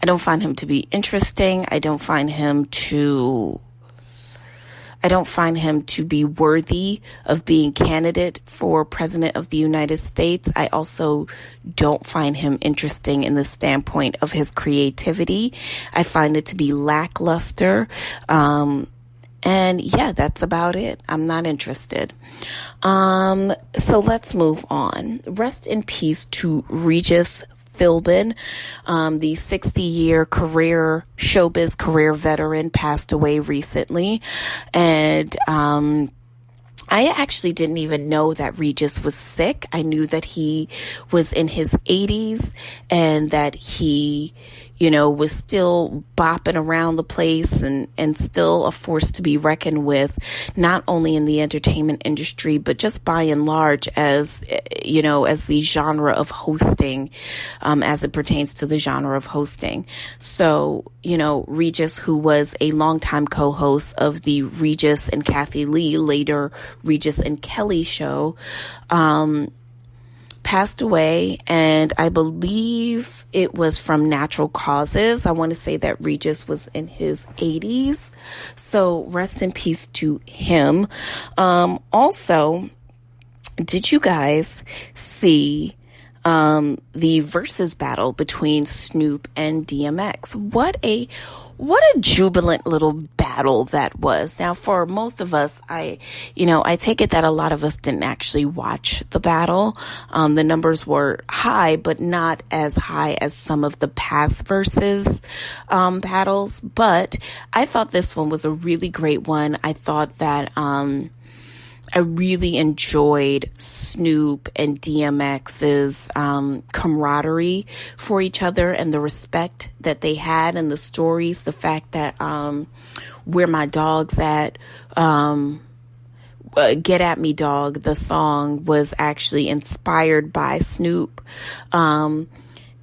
I don't find him to be interesting. I don't find him to be worthy of being candidate for president of the United States. I also don't find him interesting in the standpoint of his creativity. I find it to be lackluster. And yeah, that's about it. I'm not interested. So let's move on. Rest in peace to Regis Philbin, the 60-year showbiz career veteran, passed away recently. And I actually didn't even know that Regis was sick. I knew that he was in his 80s and that he, was still bopping around the place and still a force to be reckoned with, not only in the entertainment industry, but just by and large as the genre of hosting, as it pertains to the genre of hosting. So, Regis, who was a longtime co-host of the Regis and Kathy Lee, later Regis and Kelly show, passed away, and I believe it was from natural causes. I want to say that Regis was in his 80s, so rest in peace to him. Also, did you guys see the versus battle between Snoop and DMX? What a jubilant little battle that was. Now, for most of us, I take it that a lot of us didn't actually watch the battle. The numbers were high, but not as high as some of the past versus battles. But I thought this one was a really great one. I thought that I really enjoyed Snoop and DMX's camaraderie for each other and the respect that they had and the stories. The fact that Where My Dog's At, Get At Me Dog, the song was actually inspired by Snoop. And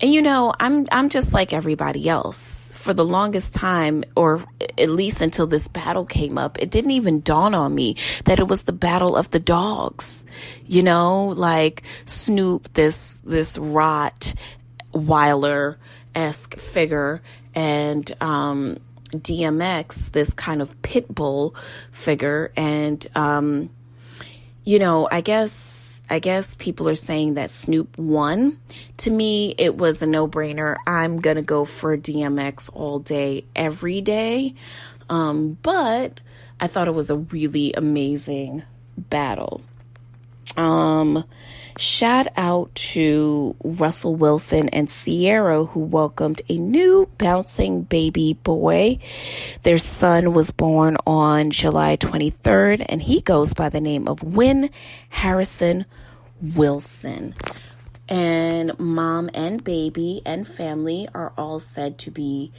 I'm just like everybody else. For the longest time, or at least until this battle came up, it didn't even dawn on me that it was the battle of the dogs. Like Snoop, this Rottweiler-esque figure, and DMX, this kind of pit bull figure. And I guess people are saying that Snoop won. To me, it was a no-brainer. I'm going to go for DMX all day, every day. But I thought it was a really amazing battle. Shout out to Russell Wilson and Ciara, who welcomed a new bouncing baby boy. Their son was born on July 23rd, and he goes by the name of Wynn Harrison Wilson. And mom and baby and family are all said to be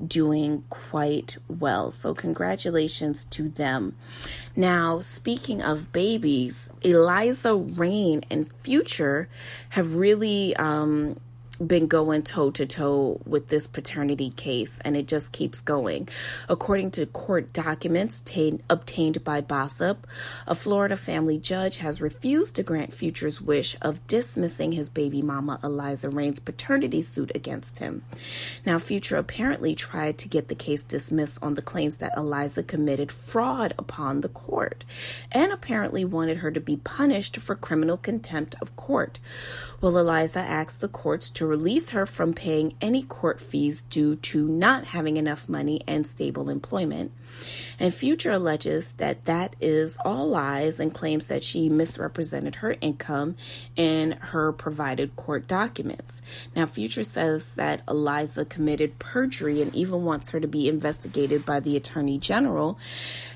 doing quite well. So congratulations to them. Now, speaking of babies, Eliza Reign and Future have really been going toe-to-toe with this paternity case, and it just keeps going. According to court documents obtained by Gossip, a Florida family judge has refused to grant Future's wish of dismissing his baby mama Eliza Reign's paternity suit against him. Now, Future apparently tried to get the case dismissed on the claims that Eliza committed fraud upon the court, and apparently wanted her to be punished for criminal contempt of court. Well, Eliza asked the courts to release her from paying any court fees due to not having enough money and stable employment. And Future alleges that that is all lies and claims that she misrepresented her income in her provided court documents. Now, Future says that Eliza committed perjury and even wants her to be investigated by the Attorney General,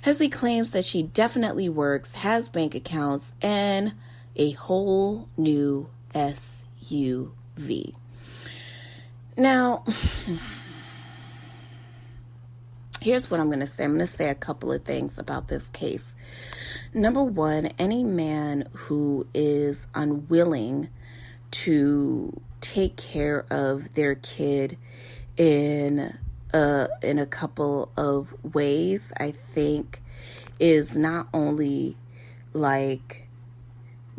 as he claims that she definitely works, has bank accounts, and a whole new SUV. Now, here's what I'm going to say. I'm going to say a couple of things about this case. Number one, any man who is unwilling to take care of their kid in a couple of ways, I think, is not only like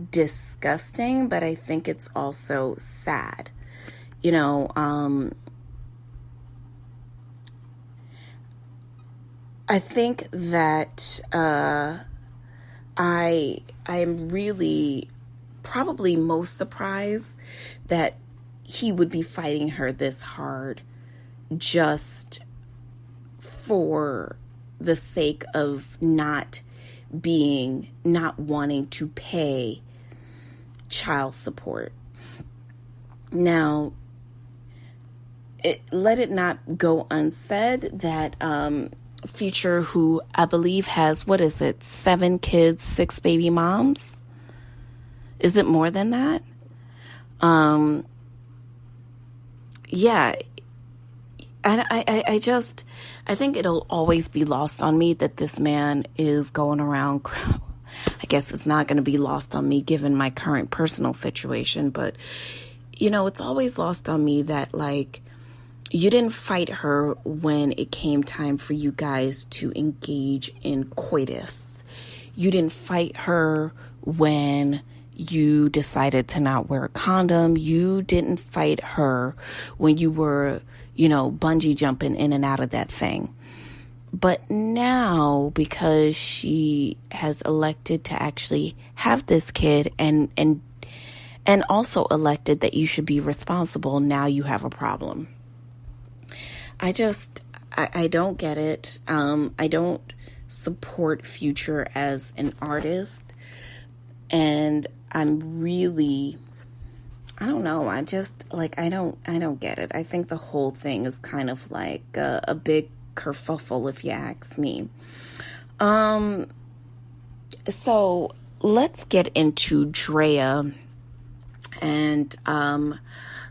disgusting, but I think it's also sad. I think that I'm really probably most surprised that he would be fighting her this hard just for the sake of not wanting to pay child support. Now, let it not go unsaid that Future, who I believe has, 7 kids, 6 baby moms? Is it more than that? Yeah. I think it'll always be lost on me that this man is going around. I guess it's not going to be lost on me given my current personal situation, but it's always lost on me that, like, you didn't fight her when it came time for you guys to engage in coitus. You didn't fight her when you decided to not wear a condom. You didn't fight her when you were, bungee jumping in and out of that thing. But now, because she has elected to actually have this kid and also elected that you should be responsible, now you have a problem. I don't get it. I don't support Future as an artist. And I'm really, I don't know. I don't get it. I think the whole thing is kind of like a big kerfuffle, if you ask me. So let's get into Draya and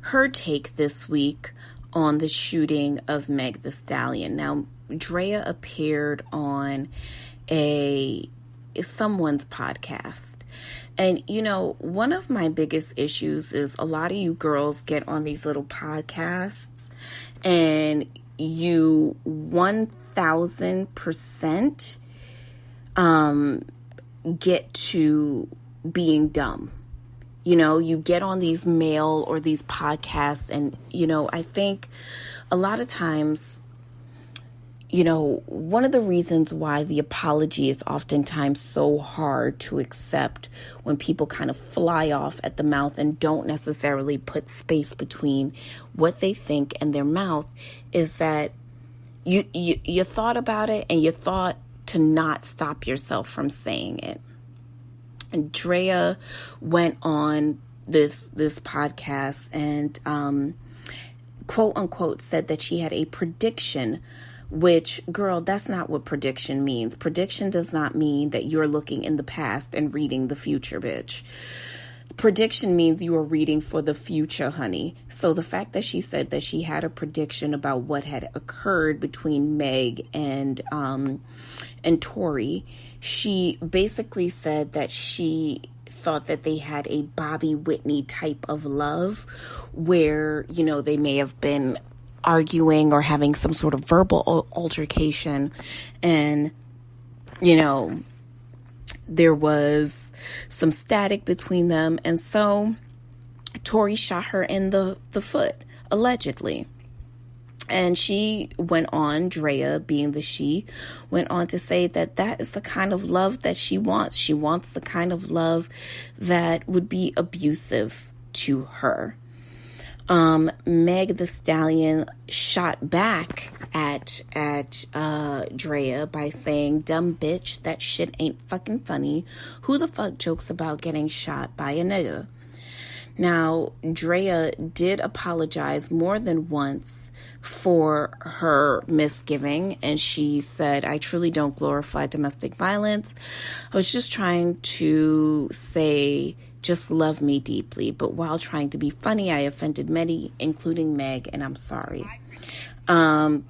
her take this week on the shooting of Meg Thee Stallion. Now, Draya appeared on someone's podcast. And, one of my biggest issues is a lot of you girls get on these little podcasts and you 1000% get to being dumb. You get on these mail or these podcasts and, I think a lot of times, one of the reasons why the apology is oftentimes so hard to accept when people kind of fly off at the mouth and don't necessarily put space between what they think and their mouth is that you thought about it and you thought to not stop yourself from saying it. And Draya went on this podcast and quote unquote said that she had a prediction, which, girl, that's not what prediction means. Prediction does not mean that you're looking in the past and reading the future, bitch. Prediction means you are reading for the future, honey. So the fact that she said that she had a prediction about what had occurred between Meg and Tory, she basically said that she thought that they had a Bobby Whitney type of love where, they may have been arguing or having some sort of verbal altercation and, there was some static between them. And so Tory shot her in the foot, allegedly. And she went on, Draya being the she, went on to say that that is the kind of love that she wants. She wants the kind of love that would be abusive to her. Meg Thee Stallion shot back at Draya by saying, "Dumb bitch, that shit ain't fucking funny. Who the fuck jokes about getting shot by a nigga?" Now, Draya did apologize more than once for her misgiving, and she said, "I truly don't glorify domestic violence. I was just trying to say, just love me deeply. But while trying to be funny, I offended many, including Meg, and I'm sorry." I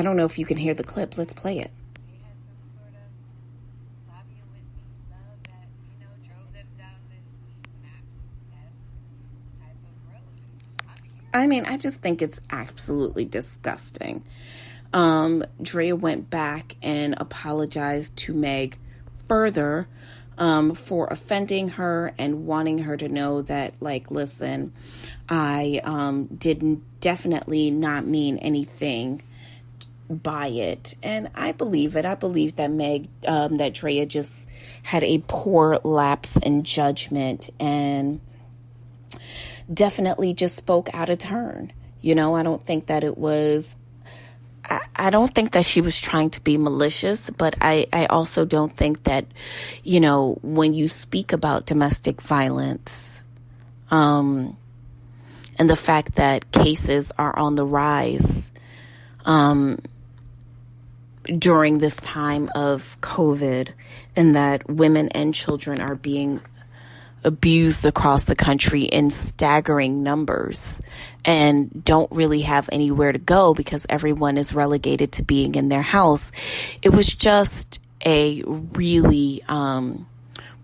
don't know if you can hear the clip. Let's play it. I mean, I just think it's absolutely disgusting. Draya went back and apologized to Meg further for offending her and wanting her to know that, like, listen, I didn't definitely not mean anything buy it. And I believe it. I believe that that Draya just had a poor lapse in judgment and definitely just spoke out of turn. I don't think that it was, I don't think that she was trying to be malicious, but I also don't think that, when you speak about domestic violence, and the fact that cases are on the rise, during this time of COVID, and that women and children are being abused across the country in staggering numbers and don't really have anywhere to go because everyone is relegated to being in their house. It was just a really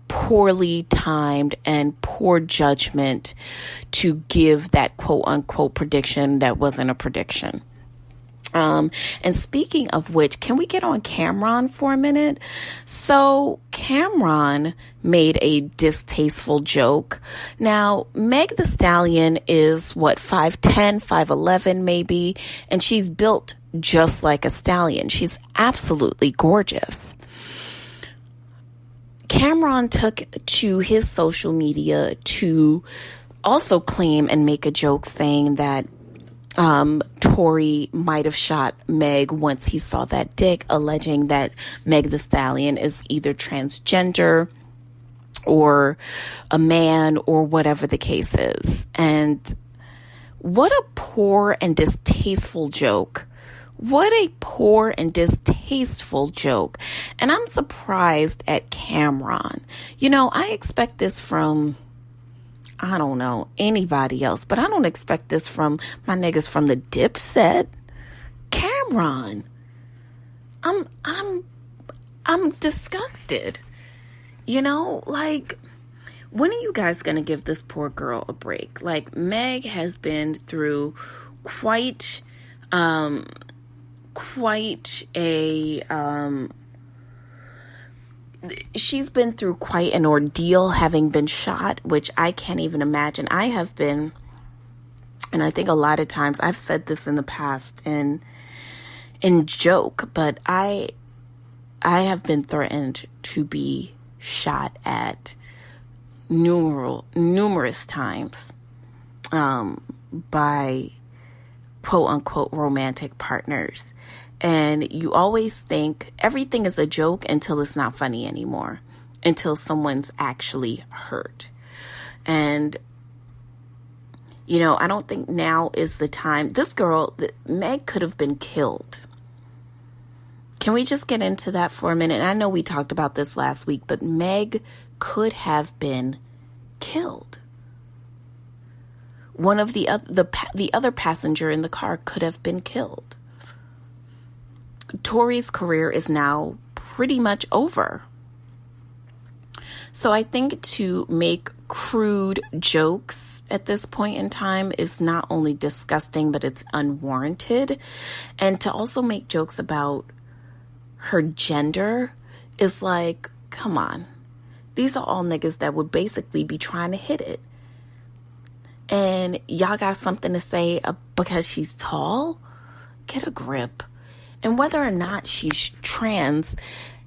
poorly timed and poor judgment to give that quote unquote prediction that wasn't a prediction. And speaking of which, can we get on Camron for a minute? So Camron made a distasteful joke. Now, Meg the Stallion is 5'10", 5'11", maybe, and she's built just like a stallion. She's absolutely gorgeous. Camron took to his social media to also claim and make a joke saying that Tory might have shot Meg once he saw that dick, alleging that Meg the Stallion is either transgender or a man or whatever the case is. And what a poor and distasteful joke. What a poor and distasteful joke. And I'm surprised at Camron. I expect this from, I don't know, anybody else, but I don't expect this from my niggas from the Dipset. Camron. I'm disgusted. When are you guys gonna give this poor girl a break? Meg has been through quite a she's been through quite an ordeal having been shot, which I can't even imagine. I have been, and I think a lot of times I've said this in the past in joke, but I have been threatened to be shot at numerous times by quote unquote romantic partners. And you always think everything is a joke until it's not funny anymore, until someone's actually hurt. And, I don't think now is the time. This girl, Meg, could have been killed. Can we just get into that for a minute? And I know we talked about this last week, but Meg could have been killed. One of the other passenger in the car could have been killed. Tory's career is now pretty much over. So I think to make crude jokes at this point in time is not only disgusting, but it's unwarranted. And to also make jokes about her gender is come on. These are all niggas that would basically be trying to hit it. And y'all got something to say because she's tall? Get a grip. And whether or not she's trans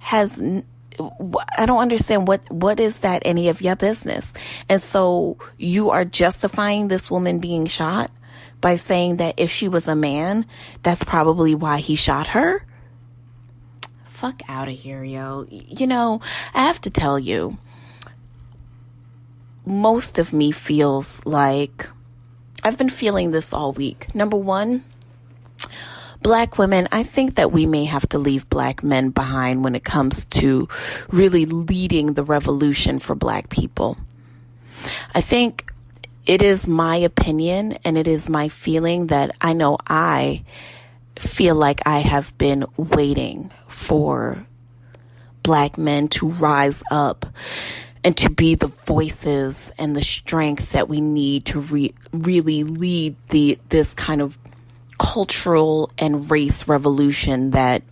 I don't understand what is that any of your business. And so you are justifying this woman being shot by saying that if she was a man, that's probably why he shot her? Fuck out of here, yo. I have to tell you, most of me feels like I've been feeling this all week. Number one, Black women, I think that we may have to leave Black men behind when it comes to really leading the revolution for Black people. I think it is my opinion and it is my feeling that I feel like I have been waiting for Black men to rise up and to be the voices and the strength that we need to really lead this kind of cultural and race revolution that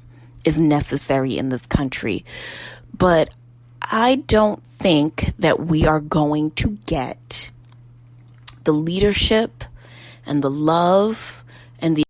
is necessary in this country. But I don't think that we are going to get the leadership and the love and the